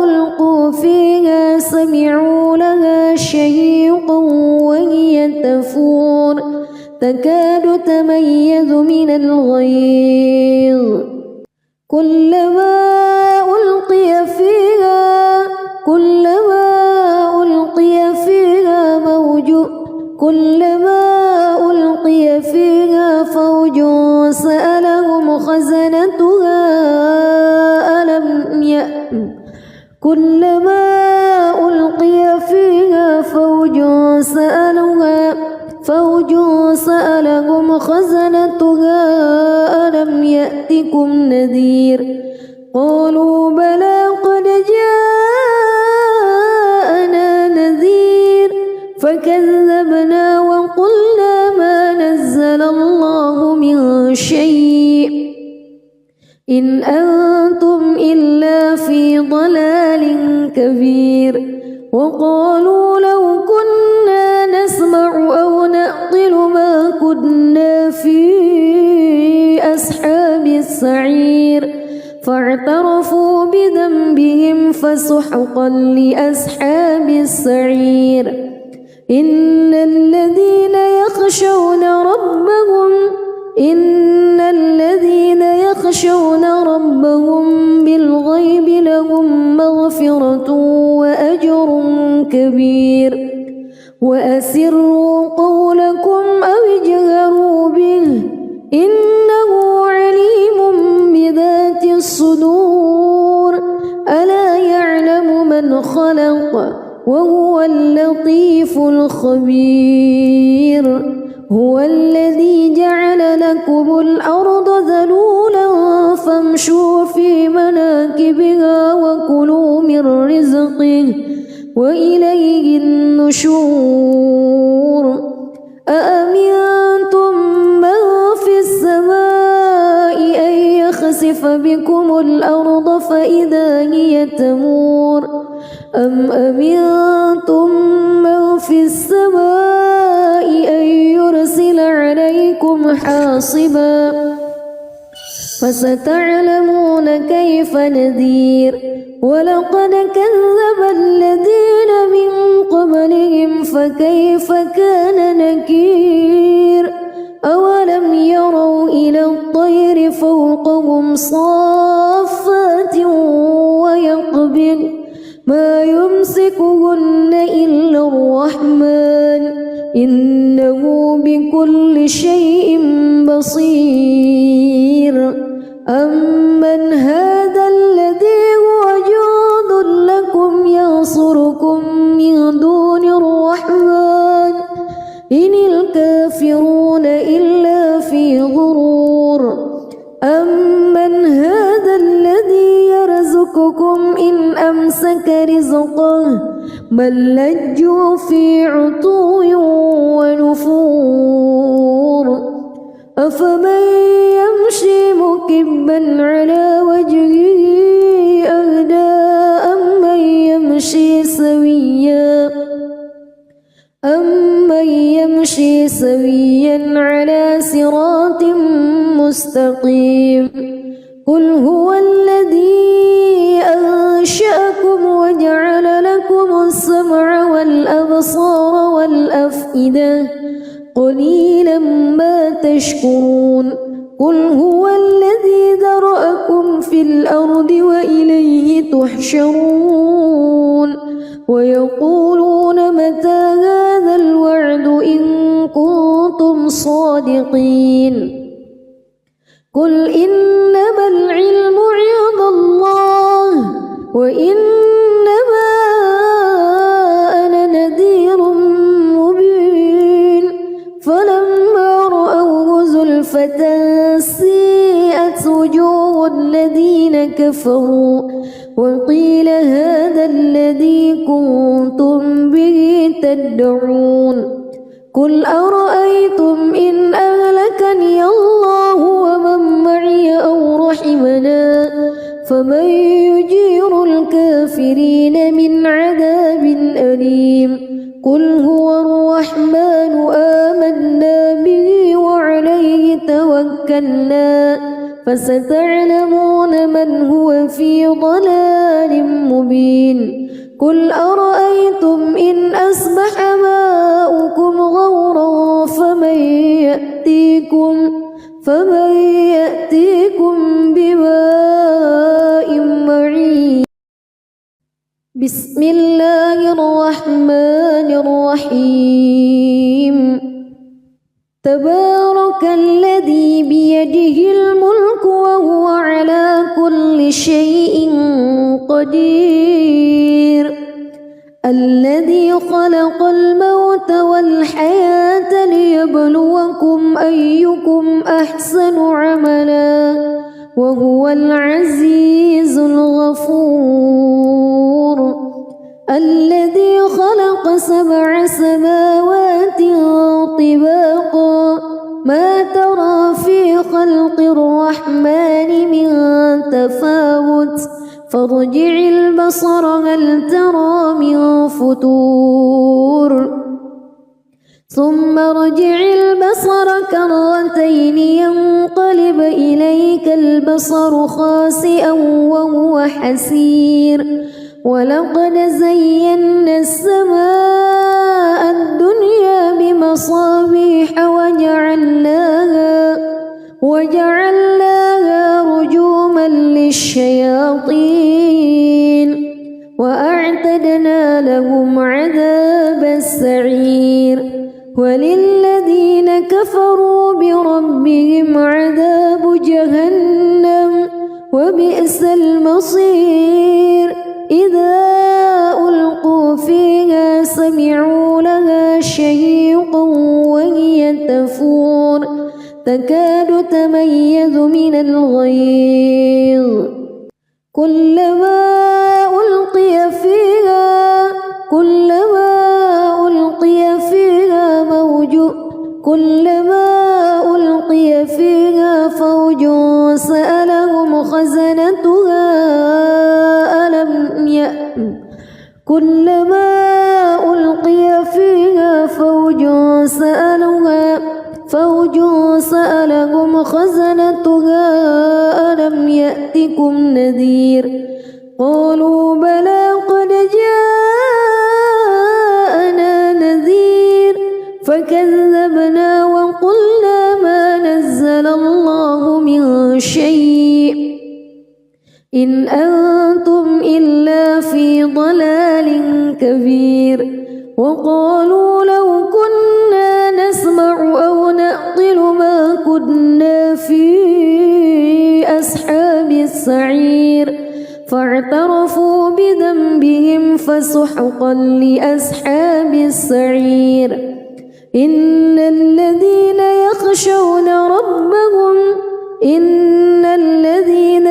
ألقوا فيها سمعوا لها شهيقا وهي تفور تكاد تميز من الغيظ كلما ألقي فيها فوج سألهم خزنتها كلما ألقي فيها فوج سألهم خزنتها ألم يأتكم نذير قالوا بلى قد جاءنا نذير فكذبنا وقلنا ما نزل الله من شيء إن أنتم إلا في ضلال كبير وقالوا لو كنا نسمع أو نعقل ما كنا في أصحاب السعير فاعترفوا بذنبهم فسحقا لأصحاب السعير إن الذين يخشون ربهم بالغيب لهم مغفرة وأجر كبير وأسروا قولكم أو اجهروا به إنه عليم بذات الصدور ألا يعلم من خلق وهو اللطيف الخبير هو الذي جعل لكم الأرض ذلولا فامشوا في مناكبها وكلوا من رزقه وإليه النشور أأمنتم من في السماء أن يخسف بكم الأرض فإذا هي تمور أم أمنتم من في السماء أن يرسل عليكم حاصبا فستعلمون كيف نذير ولقد كذب الذين من قبلهم فكيف كان نكير أولم يروا إلى الطير فوقهم صافات ويقبض ما يمسكهن إلا الرحمن إنه بكل شيء بصير أمن هذا الذي هو جند لكم ينصركم من دون الرحمن إن الكافرون إلا في نسألك رزقه بل لجوا في عتو ونفور أفمن يمشي مكبا على وجهه أهدى أمن يمشي سويا على صراط مستقيم قل هو الذي أنشأكم وجعل لكم السمع والأبصار والأفئدة قليلا ما تشكرون قل هو الذي ذرأكم في الأرض وإليه تحشرون ويقولون متى هذا الوعد إن كنتم صادقين قل إنما العلم عند الله وإنما أنا نذير مبين فلما رأوه زلفة سيئت وجوه الذين كفروا وقيل هذا الذي كنتم به تدعون قل أرأيتم إن أهلكني الله ومن معي أو رحمنا فمن يجير الكافرين من عذاب أليم قل هو الرحمن آمنا به وعليه توكلنا فستعلمون من هو في ضلال مبين قل أرأيتم إن أصبح ماؤكم غورا فمن يأتيكم بماء معين بسم الله الرحمن الرحيم تبارك الذي بيده الملك وهو على كل شيء قدير الذي خلق الموت والحياة ليبلوكم أيكم أحسن عملا وهو العزيز الغفور الذي خلق 7 سماوات طباقا ما ترى في خلق الرحمن من تفاوت فارجع البصر هل ترى من فتور ثم ارجع البصر كرتين ينقلب إليك البصر خاسئا وهو حسير ولقد زينا السماء الدنيا بمصابيح وجعلناها رجوما للشياطين وأعتدنا لهم عذاب السعير وللذين كفروا بربهم عذاب جهنم وبئس المصير إذا ألقوا فيها سمعوا لها شهيقا وهي تفور تكاد تميز من الغيظ كلما ألقي فيها فوج سألهم خزنتها ألم يأتكم نذير قالوا بلى قد جاءنا نذير فكذبنا وقلنا ما نزل الله من شيء إن أنتم إلا في ضلال كبير وقالوا لو كنا نسمع أو نعقل ما كنا في أصحاب السعير فاعترفوا بذنبهم فسحقا لأصحاب السعير إن الذين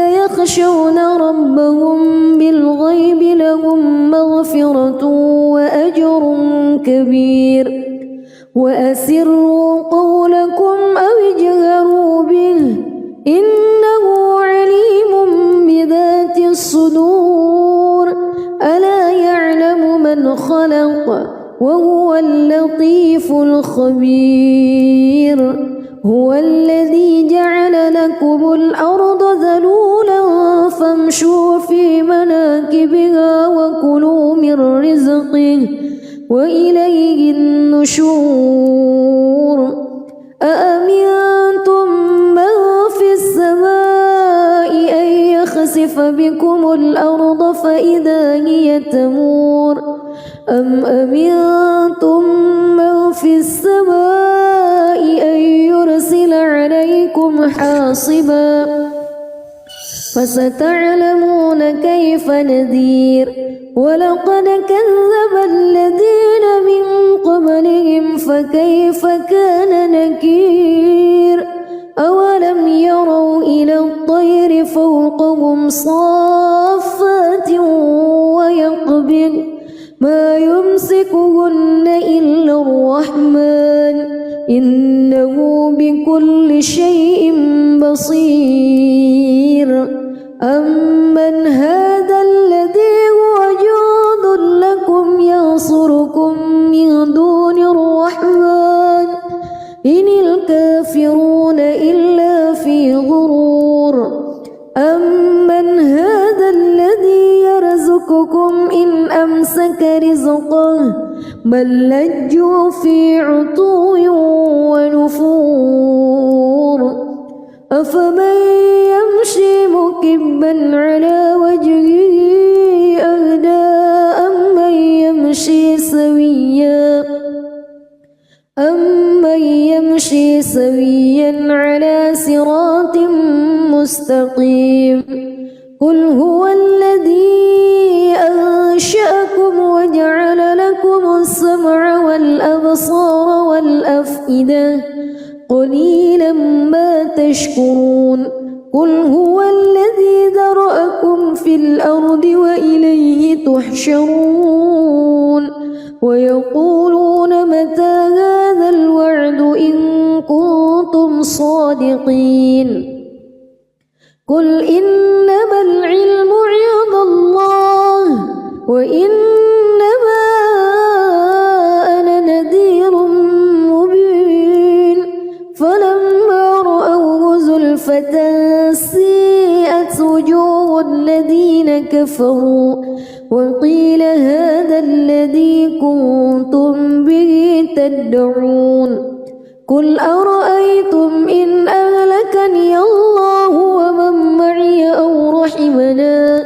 يخشون ربهم بالغيب لهم كبير وأسروا قولكم أو اجهروا به إنه عليم بذات الصدور ألا يعلم من خلق وهو اللطيف الخبير هو الذي جعل لكم الأرض ذلولا فامشوا في مناكبها وكلوا من رزقه وإليه النشور أأمنتم من في السماء أن يخسف بكم الأرض فإذا هي تمور أم أمنتم من في السماء أن يرسل عليكم حاصبا فستعلمون كيف نذير ولقد كذب الذين من قبلهم فكيف كان نكير أولم يروا إلى الطير فوقهم صافات ويقبض ما يمسكهن إلا الرحمن إنه بكل شيء بصير أمن هذا الذي هو جند لكم ينصركم من دون الرحمن إن الكافرون إلا في غرور أمن هذا الذي يرزقكم إن أمسك رزقه بل لجوا في عتو ونفور أفمن يمشي مكبا على وجهه أهدى أمن يمشي سويا على صراط مستقيم قل هو الذي أنشأكم وجعل لكم السمع والأبصار والأفئدة قليلا ما تشكرون قل هو الذي ذرأكم في الأرض وإليه تحشرون ويقولون متى هذا الوعد إن كنتم صادقين قل إنما العلم عند الله وإنما أنا نذير مبين فلما رأوه زلفة سيئت وجوه الذين كفروا وقيل هذا الذي كنتم به تدعون قل أرأيتم إن أهلكني الله ومن معي أو رحمنا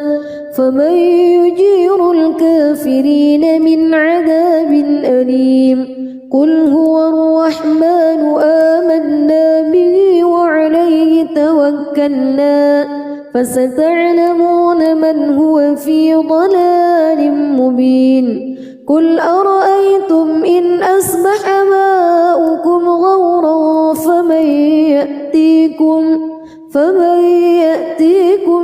فمن يجير الكافرين من عذاب أليم قل هو الرحمن آمنا به وعليه توكلنا فستعلمون من هو في ضلال مبين قل أرأيتم إن أصبح ماؤكم غورا فمن يأتيكم